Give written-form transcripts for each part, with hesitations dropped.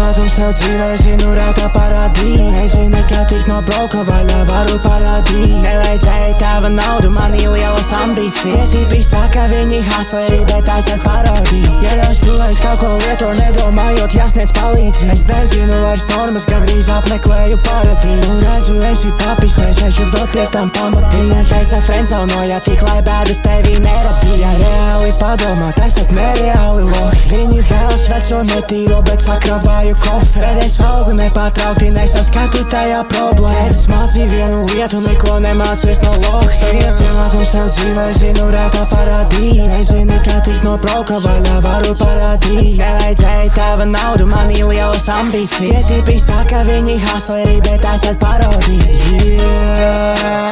ienākums tev dzīvē, zinu rētā paradī. Nezinu, kā tikt no broka vaļā, varu parādīt. Nevajadzēja tava naudu, man ir lielas ambīcijas. Tie tipi saka, viņi hustleri, bet tās ir parodija. Ja es tu es kaut ko lieto, nedomājot, jāsniedz palīdzi. Es nezinu vairs normas, gandrīz apmeklēju paradīju. Redzu, esi papis, es ešu vēl pie tam pamatīgi. Teica, friendzaunoja, tik lai bēdas tevi neradīja. Reāli padomāt, esat nereāli lohi. Viņi vēlas veco netīro, bet sakravāju kofri. Es augu nepārtraukti, nesaskatu tajā problēmu. Es mācīju vienu lietu, neko nemācies no lohi. Tavs ienākums tev dzīvē, zinu rētā paradī. Nezinu, kā tikt no broka vaļā, varu parādīt. Nevajadzēja tava naudu, man ir lielas ambīcijas. Tie tipi saka, viņi hustleri, bet tās ir parodija.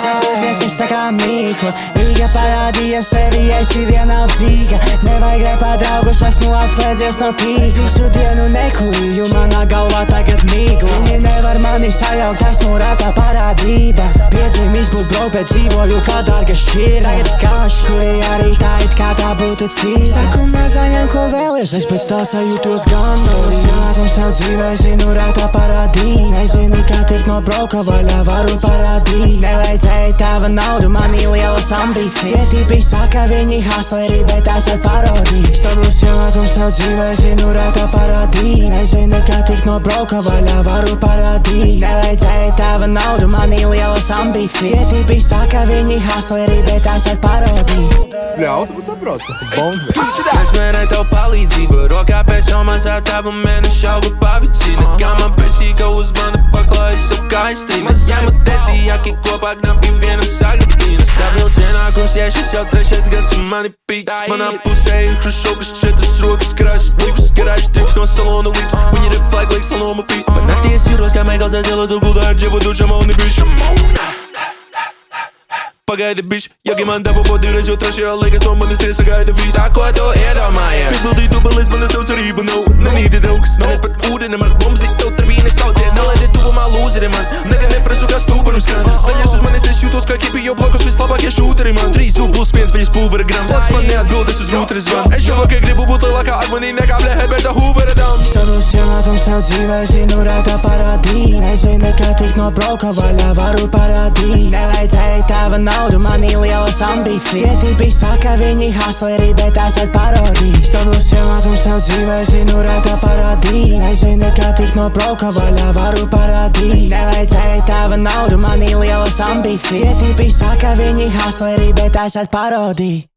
Saproties tā kā mīkla, Rīga parādīja sevi, esi vienaldzīga. Nevajag repāt draugus, esmu atslēdzies no tīkla. Visu dienu nekurīju, manā galvā tagad mīkla. Viņi nevar mani sajaukt, esmu rētā parādība. Piedzīmis būt brok, bet dzīvoju kā dārga šķira. Tagad kāš, kuri arī tā it kā tā būtu cīra. Saku mazajam, ko vēlies, es pēc tā sajūtos gandos. Ienākums tev dzīvē, zinu rētā paradī. Nezinu, kā tikt no broka vaļā, varu parādīt. Nevajadzēja tava naudu, man ir lielas ambīcijas. Tie tipi saka, viņi hustleri, bet tās ir parodija. Stabils ienākums tev dzīvē, zinu rētā paradī. Nezinu, kā tikt no broka vaļā, varu parādīt. Nevajadzēja tava naudu, man ir lielas ambīcijas. Tie tipi saka, viņi hustleri, bet tās ir parodija. Bļā, tu saproti, bongi. Es mērēju tev palīdzību, rokā pēc jau mazā tavu mēnešu augu pavicina. Kā man persīka uz mani paklājas savu kaistrību. Ņēmu desījāki kopā gnapim vienam sagrapīnas. Stabils ienākums, ja šis jau trešais gads un mani pīks. Manā pusē ir hrušokas, četras rokas, krāšas blīvas, garāžas tiks no salona līdz. Viņi ir flag, liek saloma pīst. Pa naktī es jūros, kā Meikls aiz ielas, tu guldā ar dževu dušam un bišu. Pagaidi, bišķi, jagi man dabo po divreiz, jo trešajā liekas no manis tiesa gaida visu. Tā, ko tu iedomājies? Piepildīt dubelis, manas tev cerība nav, nenīdi daugs. Manis pat ūdeni man, bumzi, tev trvīni saucie. Nelaidi tuvumā lūzeri man, nega neprasu kā stūbarums skan. Saņers uz manis, es jūtos kā kipi, jo blokos vislabākie šūteri man. 3+1 viņas pulvera gram, bloks man neatbildes uz rūteris van. Es šovakar gribu būt lielākā akmenī nekā Bļa Herberta Hoovera dam. Stabils ienākums tev dzīvē, zinu rētā paradī. Nezinu, kā tikt no broka vaļā, varu parādīt. Nevajadzēja tava naudu, man ir lielas ambīcijas. Tie tipi saka, viņi hustleri, bet tās ir parodija. Stabils ienākums tev dzīvē, zinu rētā paradī. Nezinu, kā tikt no broka vaļā, varu parādīt. Nevajadzēja tava naudu, man ir lielas ambīcijas. Tie tipi saka, viņi hustleri, bet tās ir parodija.